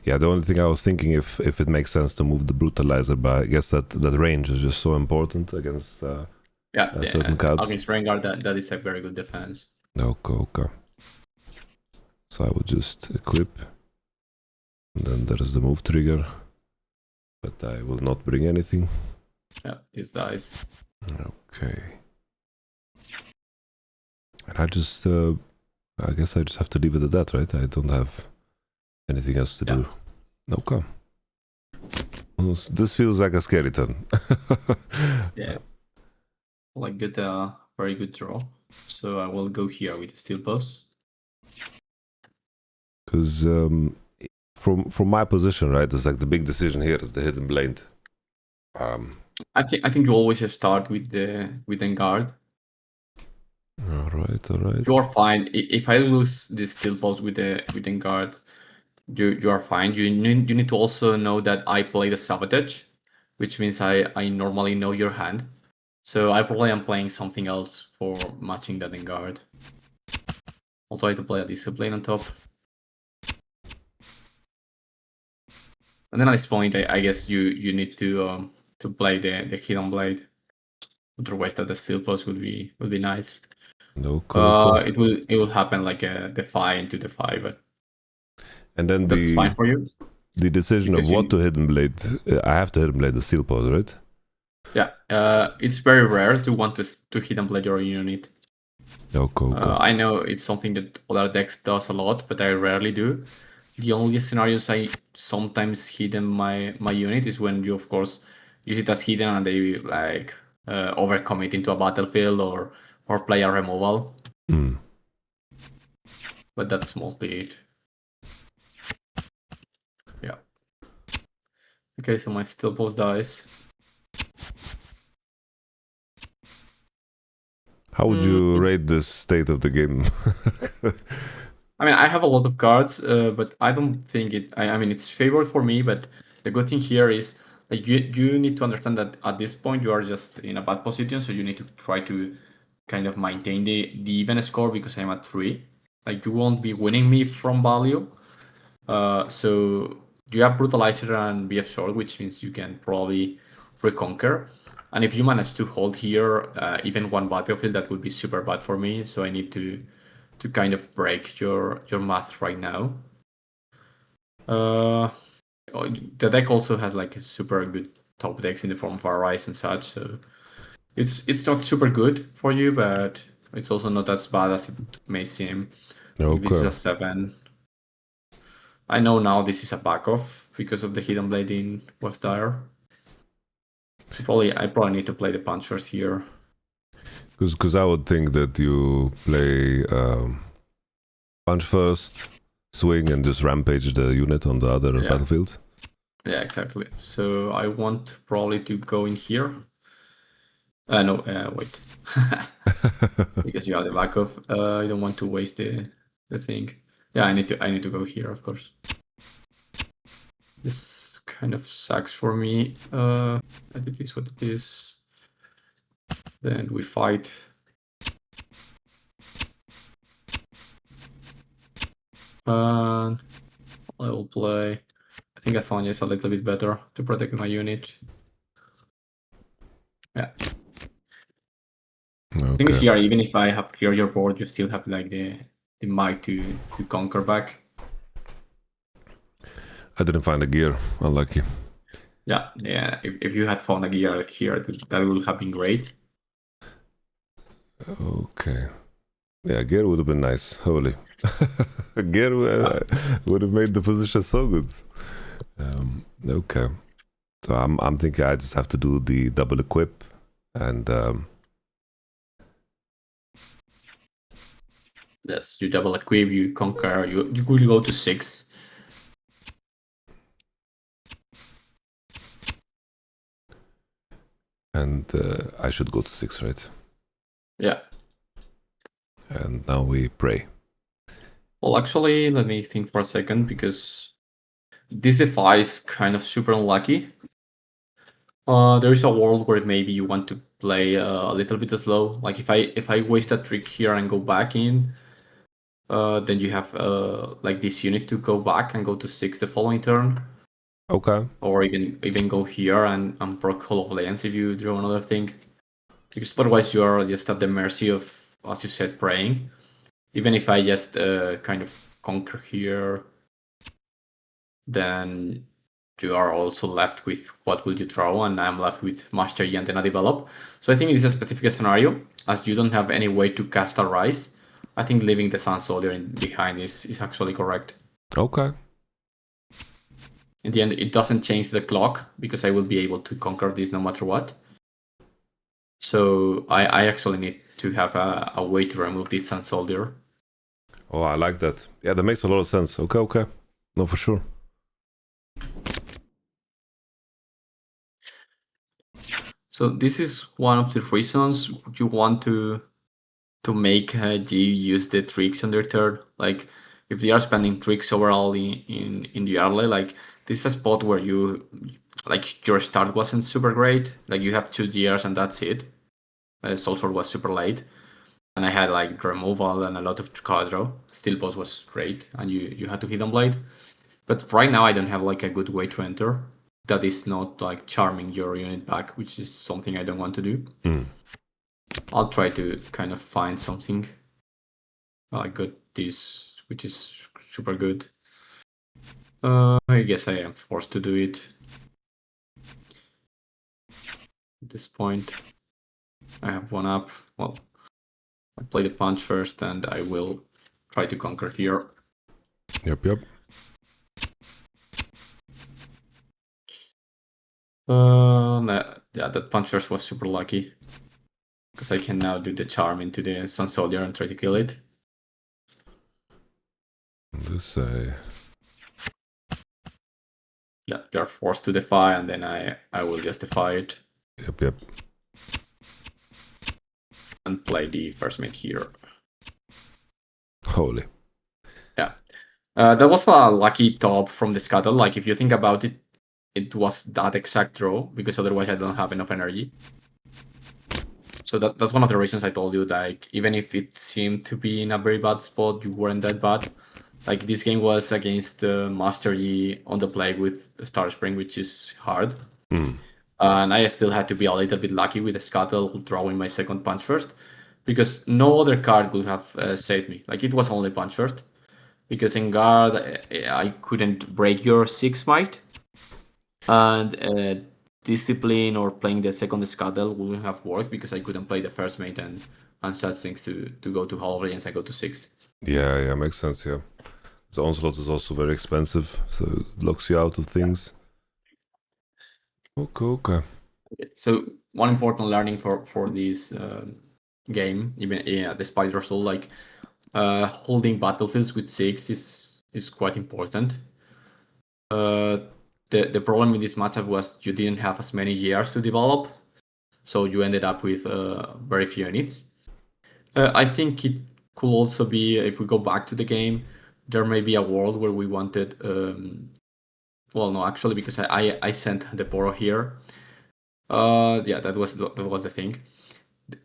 Yeah, the only thing I was thinking if it makes sense to move the brutalizer, but I guess that range is just so important against certain cards. Against Rengar, that is a very good defense. Okay. So I would just equip, and then there is the move trigger, but I will not bring anything. Yeah, this dies. Okay. And I just, I guess I just have to leave it at that, right? I don't have anything else to do. Okay. Well, this feels like a scary turn. Yes. Like good, very good draw. So I will go here with the Steel Pulse. Because from my position, right, it's like the big decision here is the Hidden Blade. I think you always start with Engard. All right. You are fine. If I lose this Steel Pulse with Engard, you are fine. You need to also know that I play the Sabotage, which means I normally know your hand. So I probably am playing something else for matching that Engard. I'll try to play a Discipline on top. And then at this point, I guess you need to play the Hidden Blade. Otherwise, that the Steel Pulse would be nice. Okay. It will happen like a Defy into Defy, but And then that's fine for you. The decision of Because what to Hidden Blade, I have to Hidden Blade the Steel Pulse, right? Yeah, it's very rare to want to Hidden Blade your unit. Okay. I know it's something that other decks does a lot, but I rarely do. The only scenarios I sometimes hidden my unit is when you, of course, use it as hidden and they like overcommit into a battlefield or player removal. But that's mostly it. Yeah. Okay, so my Steel Pulse dies. How would you rate this state of the game? I mean, I have a lot of cards, but I don't think it. I mean, it's favored for me, but the good thing here is like you need to understand that at this point you are just in a bad position, so you need to try to kind of maintain the even score because I'm at 3. Like you won't be winning me from value. So you have Brutalizer and BF Sword, which means you can probably reconquer. And if you manage to hold here, even one battlefield, that would be super bad for me. So I need to kind of break your math right now. The deck also has like a super good top decks in the form of Arise and such, so it's not super good for you, but it's also not as bad as it may seem. Okay. This is a 7. I know now this is a back off because of the Hidden Blade in was dire. I probably need to play the punch first here. Because I would think that you play punch first, swing, and just rampage the unit on the other battlefield. Yeah, exactly. So I want probably to go in here. No, wait. Because you have the back off. I don't want to waste the thing. Yeah, I need to go here, of course. This kind of sucks for me. It is what it is. Then we fight. And I will play. I think Athonia is a little bit better to protect my unit. Yeah. Okay. Thing is here, even if I have cleared your board, you still have like the might to conquer back. I didn't find a gear. Unlucky. Yeah. If you had found a gear here, that would have been great. Okay. Yeah, gear would have been nice. Holy. Gear would have made the position so good. Okay. So I'm thinking I just have to do the double equip and yes, you double equip, you conquer, you could go to 6. And I should go to 6, right? Yeah. And now we pray. Well, actually, let me think for a second, because this Defy is kind of super unlucky. There is a world where maybe you want to play a little bit slow. Like if I waste a trick here and go back in, then you have like this unit to go back and go to 6 the following turn. Okay. Or even go here and proc Hall of Legends if you draw another thing. Because otherwise you are just at the mercy of, as you said, praying. Even if I just kind of conquer here, then you are also left with what will you throw, and I'm left with Master Yi and then I develop. So I think it is a specific scenario, as you don't have any way to cast a Rise. I think leaving the Sun Soldier behind is actually correct. Okay. In the end, it doesn't change the clock, because I will be able to conquer this no matter what. So I actually need to have a way to remove this Sun Soldier. Oh, I like that. Yeah, that makes a lot of sense. Okay. No, for sure. So this is one of the reasons you want to make G use the tricks on their turn. Like if they are spending tricks overall in the early, like this is a spot where you like your start wasn't super great. Like you have 2 years and that's it. Soulsword was super late, and I had like removal and a lot of card draw. Steel Pulse was great, and you had to Hidden Blade. But right now I don't have like a good way to enter that is not like charming your unit back, which is something I don't want to do. I'll try to kind of find something. I got this, which is super good. I guess I am forced to do it at this point. I have one up. Well, I play the punch first, and I will try to conquer here. Yep. Yeah, that punch first was super lucky. Because I can now do the charm into the Sun Soldier and try to kill it. Yeah, you're forced to defy, and then I will just defy it. Yep. And play the first mate here. Holy. Yeah. That was a lucky top from the Scuttle. Like, if you think about it, it was that exact draw, because otherwise I don't have enough energy. So that's one of the reasons I told you, like, even if it seemed to be in a very bad spot, you weren't that bad. Like, this game was against Master Yi on the play with Star Spring, which is hard. And I still had to be a little bit lucky with the Scuttle drawing my second punch first, because no other card would have saved me. Like, it was only punch first, because in guard I couldn't break your 6 might, and discipline or playing the second Scuttle wouldn't have worked because I couldn't play the first mate and such things to go to Hall of Legends and go to 6. Yeah, makes sense. Yeah, the onslaught is also very expensive, so it locks you out of things. Okay. So one important learning for this game, even despite the result, like holding battlefields with 6 is quite important. The problem with this matchup was you didn't have as many years to develop, so you ended up with very few units. I think it could also be, if we go back to the game, there may be a world where we wanted. Well, no, actually, because I sent the Boro here. Yeah, that was the thing.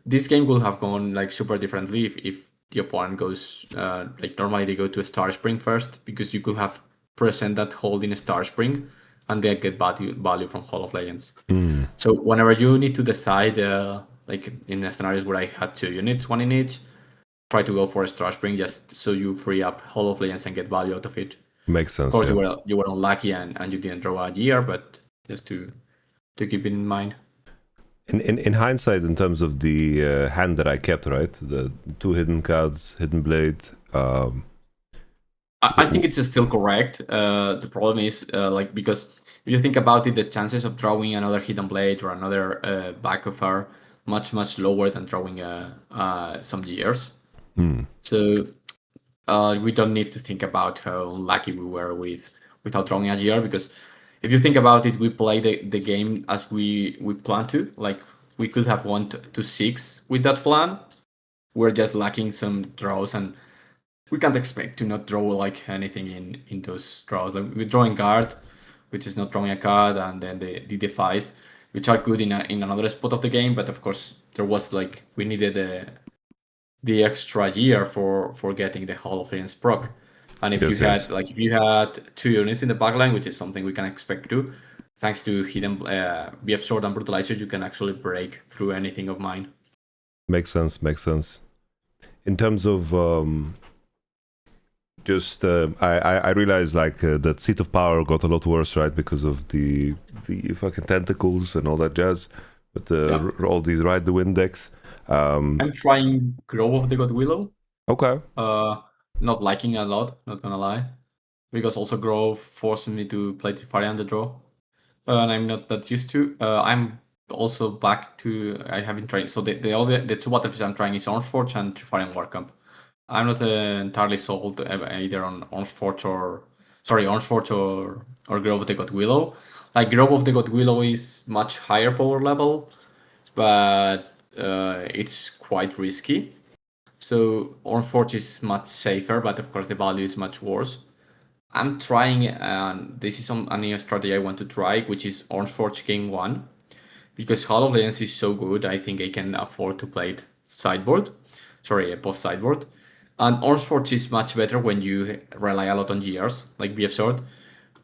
This game would have gone like super differently if the opponent goes like normally they go to a Star Spring first, because you could have present that hold in a Star Spring and they get value from Hall of Legends. So whenever you need to decide, like in the scenarios where I had 2 units, 1 in each, try to go for a Star Spring just so you free up Hall of Legends and get value out of it. Makes sense. Of course, you were unlucky and you didn't draw a year, but just to keep it in mind. In hindsight, in terms of the hand that I kept, right, the 2 hidden cards, hidden blade. I think it's still correct. The problem is like, because if you think about it, the chances of drawing another hidden blade or another backup are much lower than drawing some years. So we don't need to think about how lucky we were without drawing a year, because if you think about it, we play the game as we plan to. Like, we could have won to 6 with that plan. We're just lacking some draws, and we can't expect to not draw like anything in those draws. Like, we're drawing guard, which is not drawing a card, and then the defies, which are good in another spot of the game. But of course, there was like, we needed the extra year for getting the Hall of Legends proc. And if you had 2 units in the backline, which is something we can expect to, thanks to hidden BF Sword and Brutalizer, you can actually break through anything of mine. Makes sense. In terms of I realized like that Seat of Power got a lot worse, right, because of the fucking tentacles and all that jazz. But all these Ride the Wind decks. I'm trying Grove of the God Willow. Okay. Not liking a lot, not gonna lie, because also Grove forced me to play Trifarian on the draw, and I'm not that used to. I'm also back to, I haven't tried. So the 2 battlefields I'm trying is Orangeforge and Trifarian Warcamp. I'm not entirely sold either on Orangeforge or Grove of the God Willow. Like, Grove of the God Willow is much higher power level, but it's quite risky. So Orangeforge is much safer, but of course the value is much worse. I'm trying, and this is a new strategy I want to try, which is Orangeforge Game 1. Because Hall of Legends is so good, I think I can afford to play it post sideboard. And Orangeforge is much better when you rely a lot on GRs, like BF Sword.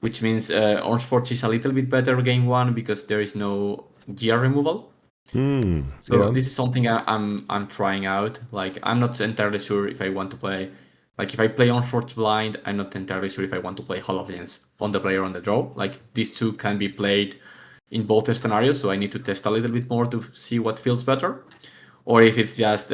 which means Orange Forge is a little bit better game 1 because there is no gear removal. So this is something I'm trying out. Like, I'm not entirely sure if I want to play. Like, if I play on Forge Blind, I'm not entirely sure if I want to play Hall of Legends on the play or on the draw. Like, these two can be played in both scenarios, so I need to test a little bit more to see what feels better. Or if it's just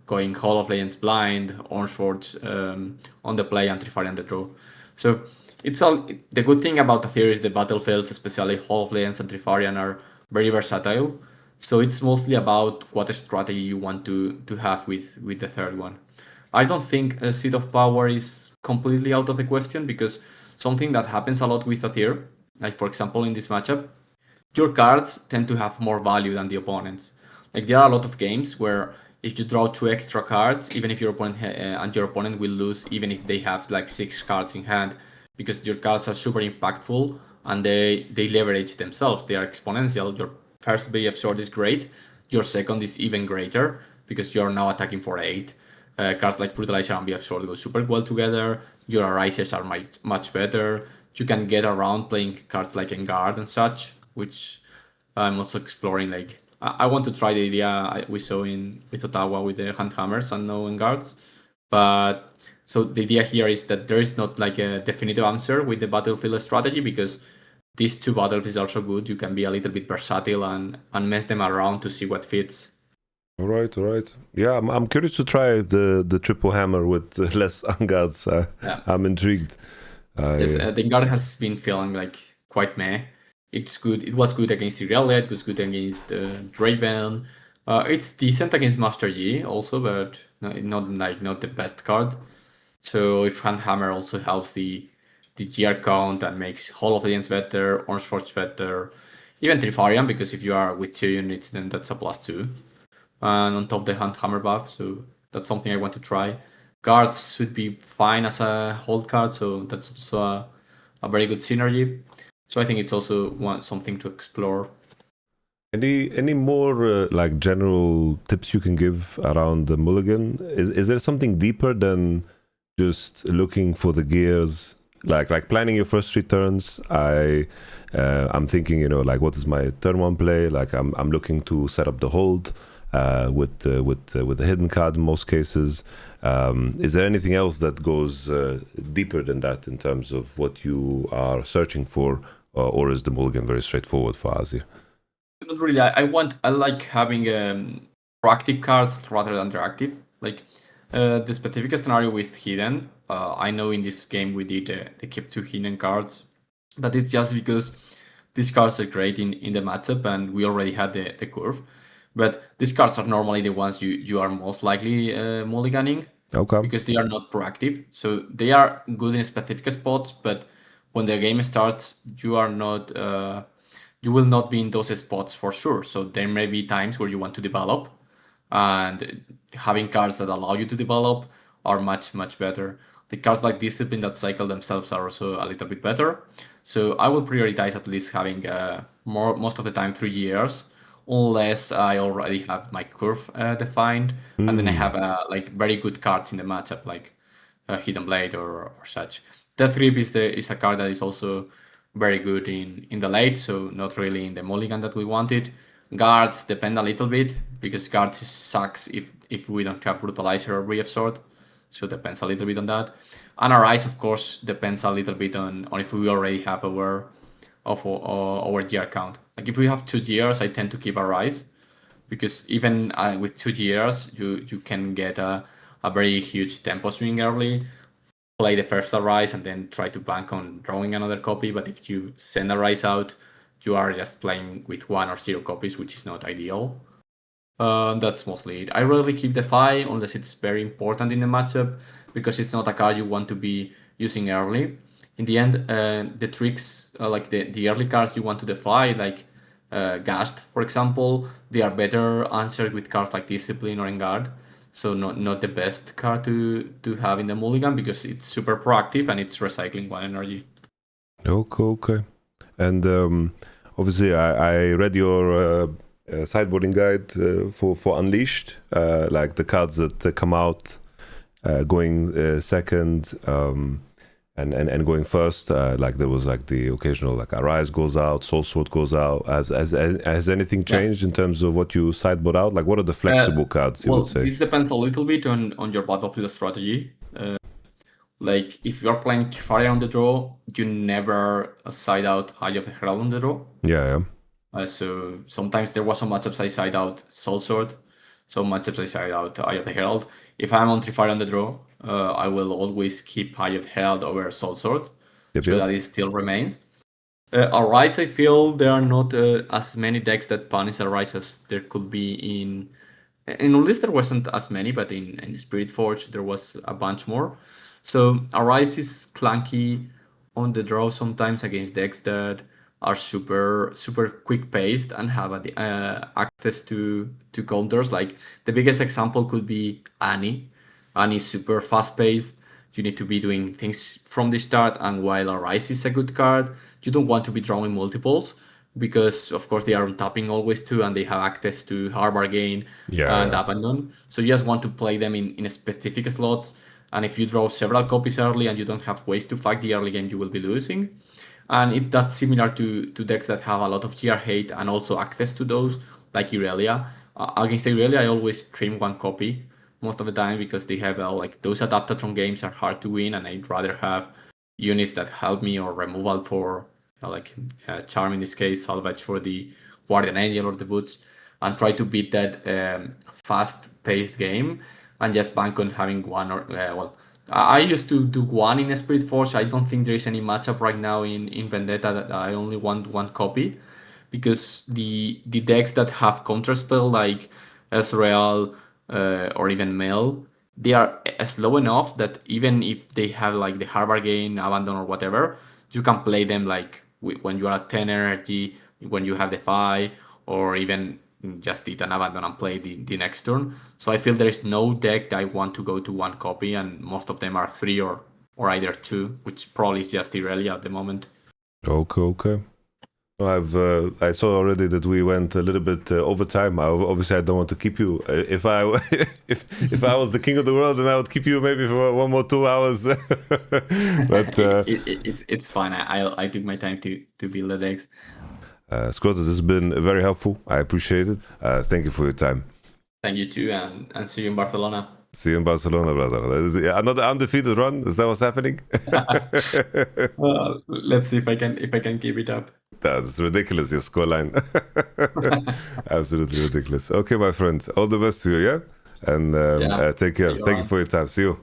going Hall of Legends blind, Orange Forge on the play, and Trifari on the draw. So it's all the good thing about Azir is the battlefields, especially Hall of Legends and Trifarian, are very versatile. So it's mostly about what strategy you want to have with the third one. I don't think a Seat of Power is completely out of the question, because something that happens a lot with Azir, like for example in this matchup, your cards tend to have more value than the opponents. Like, there are a lot of games where if you draw 2 extra cards, even if your opponent and your opponent will lose, even if they have like 6 cards in hand, because your cards are super impactful and they leverage themselves. They are exponential. Your first BF sword is great. Your second is even greater because you are now attacking for 8. Cards like Brutalizer and BF sword go super well together. Your Arises are much better. You can get around playing cards like Engard and such, which I'm also exploring. Like, I want to try the idea we saw with Ottawa with the hand hammers and no Engards. But so the idea here is that there is not like a definitive answer with the battlefield strategy, because these two battlefields are so good. You can be a little bit versatile and mess them around to see what fits. All right. Yeah, I'm curious to try the triple hammer with less Engards. I'm intrigued. Yes, the Engard has been feeling like quite meh. It's good. It was good against Riot. It was good against Draven. It's decent against Master Yi also, but not the best card. So if Handhammer also helps the GR count and makes Hall of Legends better, Orange Forge better, even Trifarian, because if you are with 2 units, then that's a +2. And on top the Handhammer buff, so that's something I want to try. Guards should be fine as a hold card, so that's also a very good synergy. So I think it's also something to explore. Any more like general tips you can give around the mulligan? Is there something deeper than just looking for the gears? Like planning your first 3 turns. I'm thinking, like, what is my turn 1 play? Like, I'm looking to set up the hold with the hidden card in most cases. Is there anything else that goes deeper than that in terms of what you are searching for, or is the mulligan very straightforward for Azir? Not really. I like having proactive cards rather than reactive. Like the specific scenario with hidden. I know in this game we did they kept 2 hidden cards, but it's just because these cards are great in the matchup and we already had the curve. But these cards are normally the ones you are most likely mulliganing. Okay. Because they are not proactive. So they are good in specific spots, but when the game starts, you are not you will not be in those spots for sure. So there may be times where you want to develop, and having cards that allow you to develop are much better. The cards like Discipline that cycle themselves are also a little bit better. So I will prioritize at least having most of the time 3 years, unless I already have my curve defined, and then I have like very good cards in the matchup, like Hidden Blade or such. Death Grip is a card that is also very good in the late, so not really in the mulligan that we wanted. Guards depend a little bit, because guards sucks if we don't have Brutalizer or BF Sword, so depends a little bit on that. And our Eyes, of course, depends a little bit on if we already have our GR count. Like if we have 2 GRs, I tend to keep a Rise, because even with 2 GRs, you can get a very huge tempo swing early, play the first Rise, and then try to bank on drawing another copy. But if you send a Rise out, you are just playing with 1 or 0 copies, which is not ideal. That's mostly it. I rarely keep Defy unless it's very important in the matchup, because it's not a card you want to be using early. In the end, the tricks, like the early cards you want to defy, like Gast, for example, they are better answered with cards like Discipline or Engard. So not the best card to have in the mulligan, because it's super proactive and it's recycling 1 energy. Okay. And obviously, I read your sideboarding guide for Unleashed, like the cards that come out going second. and going first, like there was like the occasional like Arise goes out, Soul Sword goes out. Has anything changed in terms of what you sideboard out? Like what are the flexible cards you would say? This depends a little bit on your battlefield strategy. Like if you're playing Fire on the draw, you never side out Eye of the Herald on the draw. Yeah. So sometimes there was some matchups I side out Soul Sword, some matchups I side out Eye of the Herald. If I'm on Fire on the draw, I will always keep Eye of the Herald over Soul Sword, so that it still remains. Arise, I feel there are not as many decks that punish Arise as there could be in Ulyss. There wasn't as many, but in Spirit Forge there was a bunch more. So Arise is clunky on the draw sometimes against decks that are super quick paced and have access to counters. Like the biggest example could be Annie. Annie is super fast paced. You need to be doing things from the start, and while Arise is a good card, you don't want to be drawing multiples because of course they are tapping always too, and they have access to hard bargain and abandon. So you just want to play them in specific slots. And if you draw several copies early and you don't have ways to fight the early game, you will be losing. And that's similar to decks that have a lot of GR hate and also access to those, like Irelia. Against Irelia, I always trim one copy most of the time because they have like those Adaptatron games are hard to win, and I'd rather have units that help me or removal for Charm in this case, Salvage for the Guardian Angel or the Boots, and try to beat that fast-paced game and just bank on having one or I used to do one in a Spirit Force. I don't think there is any matchup right now in Vendetta that I only want one copy, because the decks that have counterspell like Ezreal or even Mel, they are slow enough that even if they have like the hard bargain, abandon or whatever, you can play them like when you are at 10 energy, when you have the 5, or even just eat an abandon and play the next turn. So I feel there is no deck that I want to go to one copy, and most of them are 3 or either 2, which probably is just Irelia at the moment. Okay. I saw already that we went a little bit over time. Obviously, I don't want to keep you. If I was the king of the world, then I would keep you maybe for 1 more 2 hours. But it's fine. I took my time to build the decks. Squirtle, this has been very helpful. I appreciate it. Thank you for your time. Thank you too, and see you in Barcelona. See you in Barcelona, brother. Another undefeated run. Is that what's happening? Let's see if I can keep it up. That's ridiculous, your scoreline. Absolutely ridiculous. Okay, my friend. All the best to you, yeah? And take care. Thank you for your time. See you.